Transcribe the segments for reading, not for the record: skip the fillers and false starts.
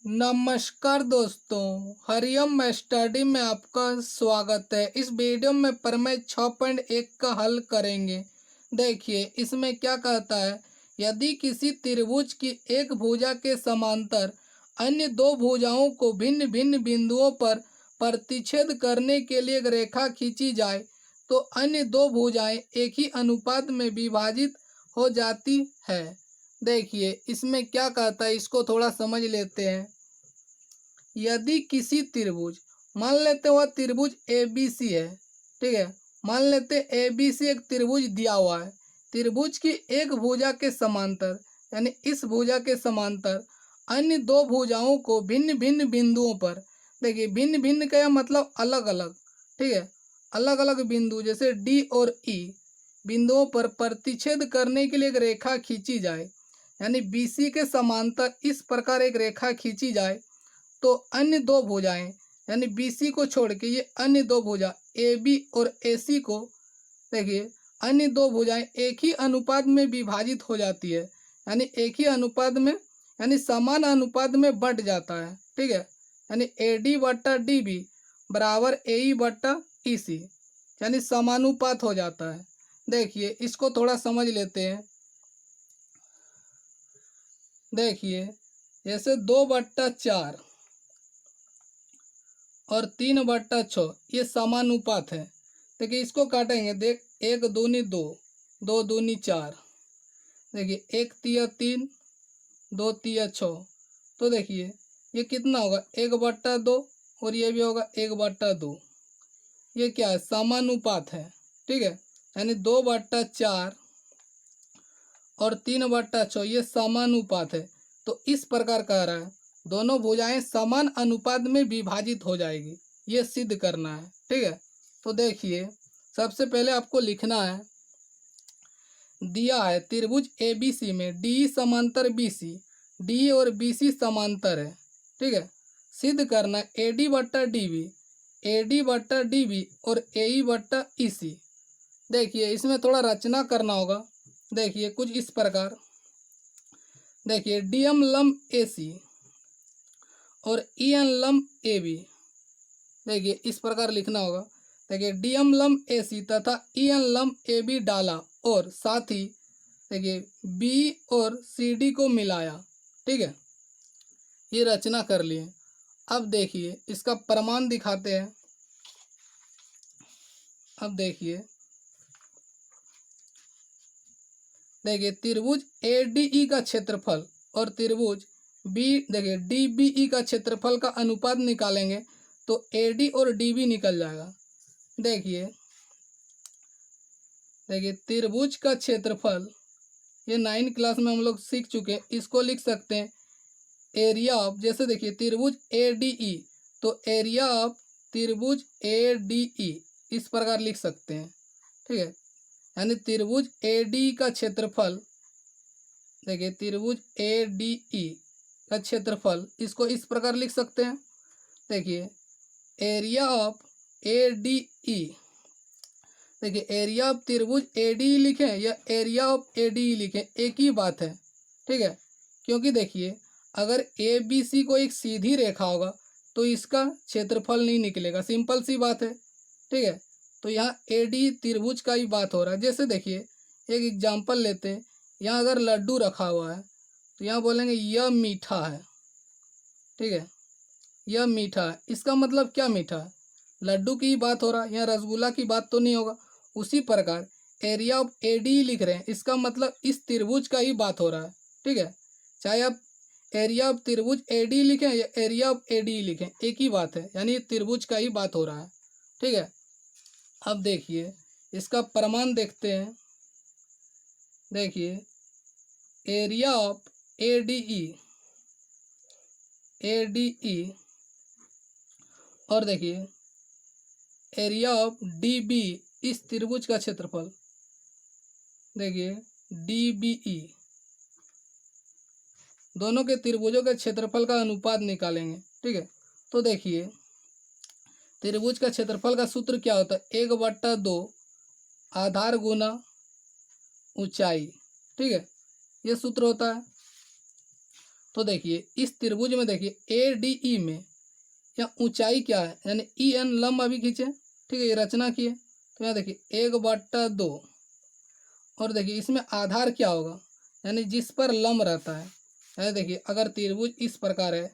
नमस्कार दोस्तों, हरिओम स्टडी में आपका स्वागत है। इस वीडियो में प्रमेय 6.1 का हल करेंगे। देखिए इसमें क्या कहता है, यदि किसी त्रिभुज की एक भुजा के समांतर अन्य दो भुजाओं को भिन्न भिन्न बिंदुओं पर प्रतिच्छेद करने के लिए एक रेखा खींची जाए तो अन्य दो भुजाएं एक ही अनुपात में विभाजित हो जाती है। देखिए इसमें क्या कहता है, इसको थोड़ा समझ लेते हैं। यदि किसी त्रिभुज, मान लेते वह त्रिभुज ए बी सी है, ठीक है। मान लेते ए बी सी एक त्रिभुज दिया हुआ है। त्रिभुज की एक भुजा के समांतर यानी इस भुजा के समांतर अन्य दो भुजाओं को भिन्न भिन्न बिंदुओं पर, देखिए भिन्न भिन्न का मतलब अलग अलग, ठीक है, अलग अलग बिंदु जैसे डी और ई बिंदुओं पर प्रतिच्छेद करने के लिए एक रेखा खींची जाए, यानी बी सी के समांतर इस प्रकार एक रेखा खींची जाए तो अन्य दो भुजाएं यानी BC को छोड़ के ये अन्य दो भुजा AB और AC को, देखिए अन्य दो भुजाएं एक ही अनुपात में विभाजित हो जाती है, यानी एक ही अनुपात में यानी समान अनुपात में बट जाता है, ठीक है। यानी AD बट्टा DB बराबर AE बट्टा EC, यानी समानुपात हो जाता है। देखिए इसको थोड़ा समझ लेते हैं। देखिए जैसे 2/4 और 3/6 ये समानुपात है। देखिए इसको काटेंगे, देख 1 दूनी 2, 2 दूनी 4, देखिए 1 तिया 3, 2 तिया 6, तो देखिए ये कितना होगा 1/2 और ये भी होगा 1/2। ये क्या है, समानुपात है, ठीक है। यानी 2/4 और 3/6 ये समानुपात है। तो इस प्रकार कह रहा है दोनों भुजाएं समान अनुपात में विभाजित हो जाएगी, ये सिद्ध करना है, ठीक है। तो देखिए सबसे पहले आपको लिखना है, दिया है त्रिभुज ABC में डी समांतर BC, डी और BC समांतर है, ठीक है। सिद्ध करना है AD बट्टा DB, AD बट्टा DB और AE बट्टा EC। देखिए इसमें थोड़ा रचना करना होगा। देखिए कुछ इस प्रकार, देखिए DM लंब AC और EN लंब AB, देखिए इस प्रकार लिखना होगा। देखिए DM लंब AC तथा EN लंब AB डाला और साथ ही देखिए B और CD को मिलाया, ठीक है। ये रचना कर लिए। अब देखिए इसका प्रमाण दिखाते हैं। अब देखिए त्रिभुज ADE का क्षेत्रफल और त्रिभुज देखिए DBE का क्षेत्रफल का अनुपात निकालेंगे तो AD और DB निकल जाएगा। देखिए त्रिभुज का क्षेत्रफल, ये 9 क्लास में हम लोग सीख चुके हैं। इसको लिख सकते हैं एरिया ऑफ, जैसे देखिए त्रिभुज ADE तो एरिया ऑफ त्रिभुज ADE इस प्रकार लिख सकते हैं, ठीक है। यानी त्रिभुज ADE का क्षेत्रफल, देखिए त्रिभुज ADE का क्षेत्रफल इसको इस प्रकार लिख सकते हैं। देखिए एरिया ऑफ ADE, देखिए एरिया ऑफ त्रिभुज ADE लिखें या एरिया ऑफ ADE लिखें, एक ही बात है, ठीक है। क्योंकि देखिए अगर ABC को एक सीधी रेखा होगा तो इसका क्षेत्रफल नहीं निकलेगा, सिंपल सी बात है, ठीक है। तो यहाँ AD त्रिभुज का ही बात हो रहा है। जैसे देखिए एक एग्जाम्पल लेते हैं, यहाँ अगर लड्डू रखा हुआ है तो यहाँ बोलेंगे यह मीठा है, ठीक है, यह मीठा है। इसका मतलब क्या मीठा है, लड्डू की ही बात हो रहा है, यहाँ रसगुल्ला की बात तो नहीं होगा। उसी प्रकार एरिया ऑफ ADE लिख रहे हैं, इसका मतलब इस त्रिभुज का ही बात हो रहा है, ठीक है। चाहे आप एरिया ऑफ त्रिभुज ADE लिखें या एरिया ऑफ ADE लिखें, एक ही बात है, यानी त्रिभुज का ही बात हो रहा है, ठीक है। अब देखिए इसका प्रमाण देखते हैं। देखिए एरिया ऑफ ADE और देखिए एरिया ऑफ DB, इस त्रिभुज का क्षेत्रफल, देखिए DBE, दोनों के त्रिभुजों के क्षेत्रफल का अनुपात निकालेंगे, ठीक है। तो देखिए त्रिभुज का क्षेत्रफल का सूत्र क्या होता है, 1/2 आधार गुना ऊंचाई, ठीक है, ये सूत्र होता है, तो देखिए इस त्रिभुज में देखिए ए डी ई में यहाँ ऊंचाई क्या है, यानी ई एन लंब अभी खींचे, ठीक है, ये रचना की है। तो यहाँ देखिए 1/2 और देखिए इसमें आधार क्या होगा, यानी जिस पर लंब रहता है। यानी देखिए अगर त्रिभुज इस प्रकार है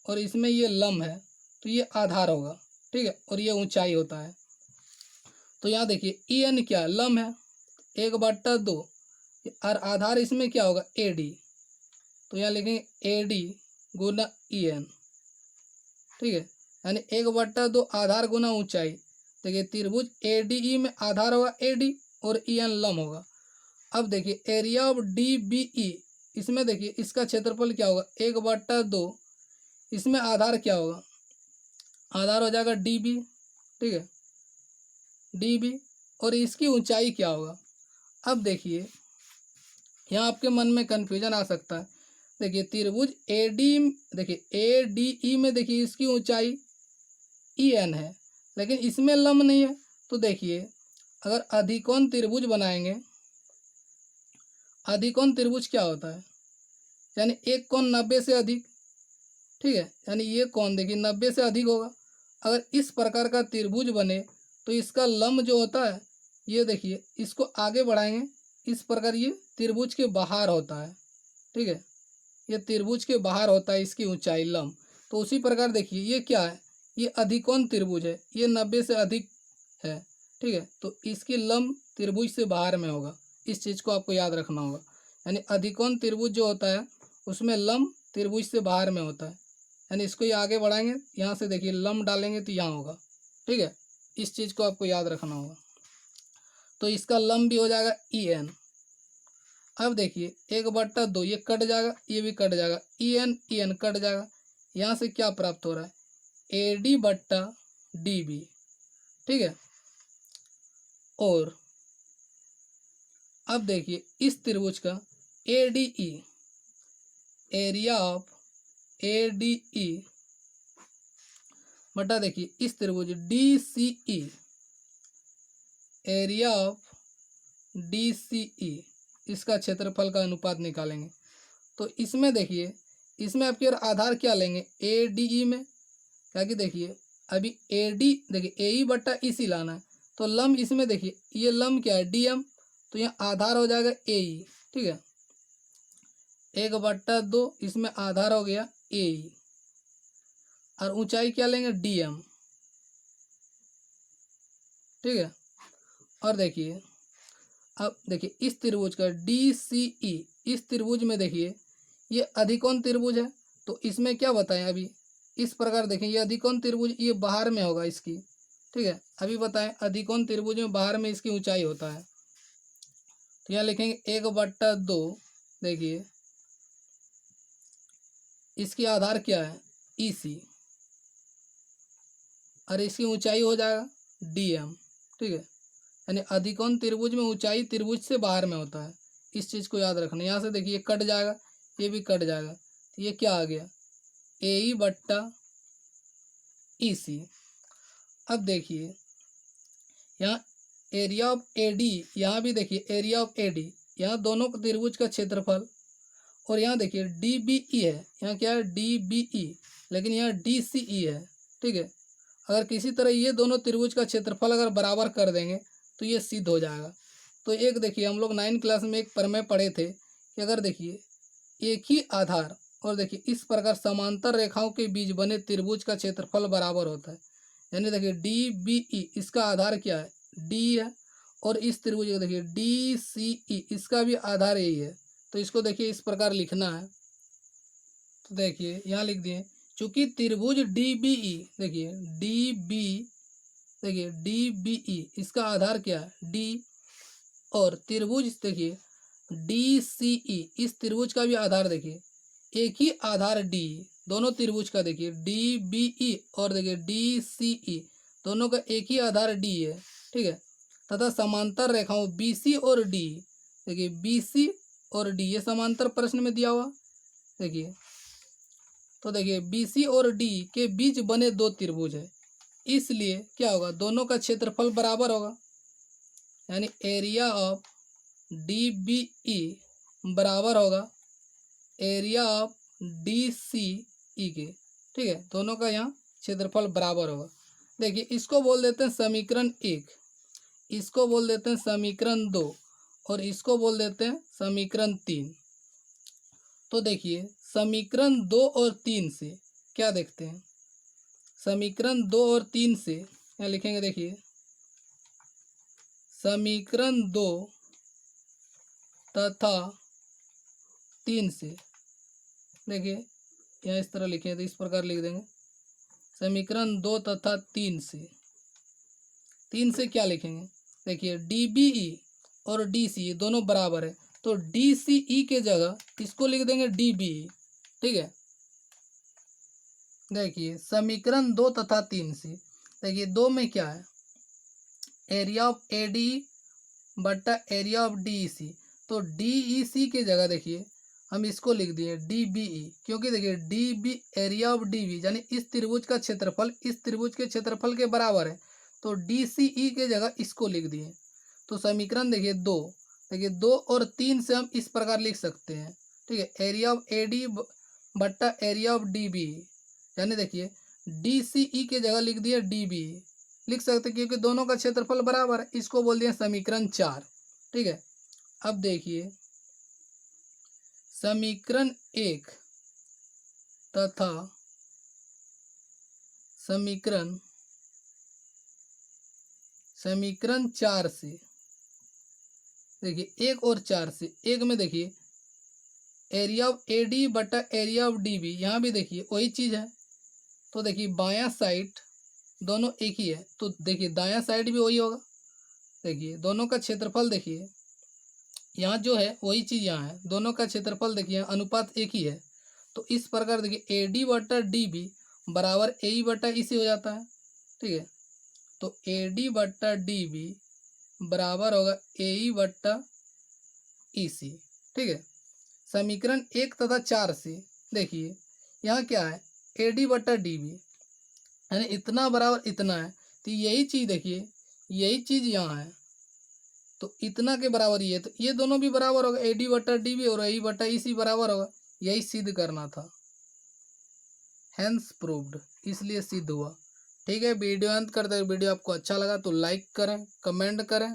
और इसमें ये लंब है तो ये आधार होगा, ठीक है, और ये ऊंचाई होता है। तो यहाँ देखिए ई एन क्या है, लंब है 1/2 और आधार इसमें क्या होगा ए डी। तो यहाँ लिखेंगे A D Guna E N, ठीक है, यानी 1/2 आधार गुना ऊंचाई। देखिए त्रिभुज ए डी ई में आधार होगा ए डी और ई एन लंब होगा। अब देखिए area of D B E, इसमें देखिए इसका क्षेत्रफल क्या होगा 1/2, इसमें आधार क्या होगा, आधार हो जाएगा डी बी, ठीक है, डी बी, और इसकी ऊंचाई क्या होगा। अब देखिए यहाँ आपके मन में कन्फ्यूजन आ सकता है। देखिए त्रिभुज ए डी, देखिए ए डी ई में देखिए इसकी ऊंचाई ई एन है, लेकिन इसमें लंब नहीं है। तो देखिए अगर अधिकोण त्रिभुज बनाएंगे, अधिकोण त्रिभुज क्या होता है, यानी एक कोण 90 से अधिक, ठीक है, यानी ये कोण देखिए 90 से अधिक होगा। अगर इस प्रकार का त्रिभुज बने तो इसका लंब जो होता है, ये देखिए इसको आगे बढ़ाएंगे इस प्रकार, ये त्रिभुज के बाहर होता है, ठीक है, ये त्रिभुज के बाहर होता है इसकी ऊंचाई लंब। तो उसी प्रकार देखिए ये क्या है, ये अधिकोण त्रिभुज है, ये 90 से अधिक है, ठीक है, तो इसकी लंब त्रिभुज से बाहर में होगा। इस चीज़ को आपको याद रखना होगा, यानी अधिकोण त्रिभुज जो होता है उसमें लंब त्रिभुज से बाहर में होता है, यानी इसको ये आगे बढ़ाएंगे, यहाँ से देखिए लंब डालेंगे तो यहाँ होगा, ठीक है, इस चीज़ को आपको याद रखना होगा। तो इसका लंब भी हो जाएगा ई एन। अब देखिए 1/2 ये कट जाएगा, ये भी कट जाएगा, ई एन कट जाएगा। यहाँ से क्या प्राप्त हो रहा है, ए डी बट्टा डी बी, ठीक है। और अब देखिए इस त्रिभुज का A D E, area of A D E बटा देखिए इस त्रिभुज D C E, area of D C E, इसका क्षेत्रफल का अनुपात निकालेंगे। तो इसमें देखिए इसमें आपके और आधार क्या लेंगे ए डी ई में, क्या कि देखिए अभी ए डी देखिए ए ई बट्टा ई सी लाना है, तो लंब इसमें देखिए ये लंब क्या है डी एम, तो यहाँ आधार हो जाएगा ए ई, ठीक है, 1/2 इसमें आधार हो गया ए ई, और ऊंचाई क्या लेंगे डी एम, ठीक है। और देखिए अब देखिए इस त्रिभुज का डी सी ई, इस त्रिभुज में देखिए ये अधिकोण त्रिभुज है, तो इसमें क्या बताएं अभी इस प्रकार देखें, ये अधिकोण त्रिभुज ये बाहर में होगा इसकी, ठीक है, अभी बताएं अधिकोण त्रिभुज में बाहर में इसकी ऊंचाई होता है। तो यहाँ लिखेंगे 1/2, देखिए इसकी आधार क्या है ई सी, और इसकी ऊंचाई हो जाएगा डी एम, ठीक है, यानी अधिकोण त्रिभुज में ऊंचाई त्रिभुज से बाहर में होता है। इस चीज़ को याद रखना। यहाँ से देखिए कट जाएगा, ये भी कट जाएगा, तो ये क्या आ गया ए ई बट्टा ई सी। अब देखिए यहाँ एरिया ऑफ ए डी, यहाँ भी देखिए एरिया ऑफ ए डी, यहाँ दोनों त्रिभुज का क्षेत्रफल, और यहाँ देखिए डी बी ई है, यहाँ क्या है डी बी ई, लेकिन यहाँ डी सी ई है, ठीक है। अगर किसी तरह ये दोनों त्रिभुज का क्षेत्रफल अगर बराबर कर देंगे तो ये सिद्ध हो जाएगा। तो एक देखिए हम लोग 9th क्लास में एक प्रमेय पढ़े थे कि अगर देखिए एक ही आधार और देखिए इस प्रकार समांतर रेखाओं के बीच बने त्रिभुज का क्षेत्रफल बराबर होता है, यानी देखिए डी बी ई इसका आधार क्या है डी है, और इस त्रिभुज का देखिए डी सी ई इसका भी आधार यही है। तो इसको देखिए इस प्रकार लिखना है, तो देखिए यहाँ लिख दिए चूंकि त्रिभुज डी बी ई, देखिए डी बी, देखिए डी बी ई इसका आधार क्या है डी, और त्रिभुज देखिए डी सी ई इस त्रिभुज का भी आधार देखिए एक ही आधार डी, दोनों त्रिभुज का देखिए डी बी ई और देखिए डी सी ई दोनों का एक ही आधार डी है, ठीक है, तथा समांतर रेखाओं बी सी और डी, देखिए बी सी और डी ये समांतर प्रश्न में दिया हुआ, देखिए तो देखिए बी सी और डी के बीच बने दो त्रिभुज है, इसलिए क्या होगा दोनों का क्षेत्रफल बराबर होगा, यानी area of D B E बराबर होगा area of D C E के, ठीक है, दोनों का यहाँ क्षेत्रफल बराबर होगा। देखिए इसको बोल देते हैं समीकरण 1, इसको बोल देते हैं समीकरण 2 और इसको बोल देते हैं समीकरण 3। तो देखिए समीकरण 2 और 3 से क्या देखते हैं, समीकरण 2 और 3 से क्या लिखेंगे, देखिए समीकरण 2 तथा 3 से, देखिए यहाँ इस तरह लिखे तो इस प्रकार लिख देंगे, समीकरण 2 तथा 3 से, 3 से क्या लिखेंगे, देखिए डी बी ई और डी सी दोनों बराबर है, तो डी सी ई के जगह इसको लिख देंगे डी बी ई, ठीक है। देखिए समीकरण 2 तथा 3 से, देखिए 2 में क्या है, एरिया ऑफ ए डी बटा एरिया ऑफ डी ई सी, तो डी ई सी के जगह देखिए हम इसको लिख दिए डी बी ई, क्योंकि देखिए D B area of D B यानी इस त्रिभुज का क्षेत्रफल इस त्रिभुज के क्षेत्रफल के बराबर है, तो डी सी ई के जगह इसको लिख दिए। तो समीकरण देखिए 2, देखिए 2 और 3 से हम इस प्रकार लिख सकते हैं, ठीक है, एरिया ऑफ ए डी बट्टा एरिया ऑफ डी बी, यानी देखिए डी सी ई के जगह लिख दिया डी बी, लिख सकते हैं क्योंकि दोनों का क्षेत्रफल बराबर है, इसको बोल दिया समीकरण 4, ठीक है। अब देखिए समीकरण 1 तथा समीकरण 4 से, देखिए 1 और 4 से, 1 में देखिए एरिया ऑफ ए डी बटा एरिया ऑफ डी बी, यहाँ भी देखिए वही चीज़ है, तो देखिए बायां साइड दोनों एक ही है, तो देखिए दायां साइड भी वही होगा, देखिए दोनों का क्षेत्रफल देखिए यहाँ जो है वही चीज़ यहाँ है, दोनों का क्षेत्रफल देखिए अनुपात एक ही है, तो इस प्रकार देखिए ए डी बटा डी बी बराबर ए ई बटा ई सी हो जाता है, ठीक है। तो ए डी बटा डी बी बराबर होगा ए ई बटा ई सी, ठीक है। समीकरण 1 तथा 4 से देखिए यहाँ क्या है, ए डी बटा डी बी यानी इतना बराबर इतना है, तो यही चीज़ देखिए यही चीज़ यहाँ है, तो इतना के बराबर ये, तो ये दोनों भी बराबर होगा, ए डी बटा डी बी और ए बटा ई सी बराबर होगा, यही सिद्ध करना था, हैंस प्रूव्ड, इसलिए सिद्ध हुआ, ठीक है। वीडियो अंत करते हैं, वीडियो आपको अच्छा लगा तो लाइक करें, कमेंट करें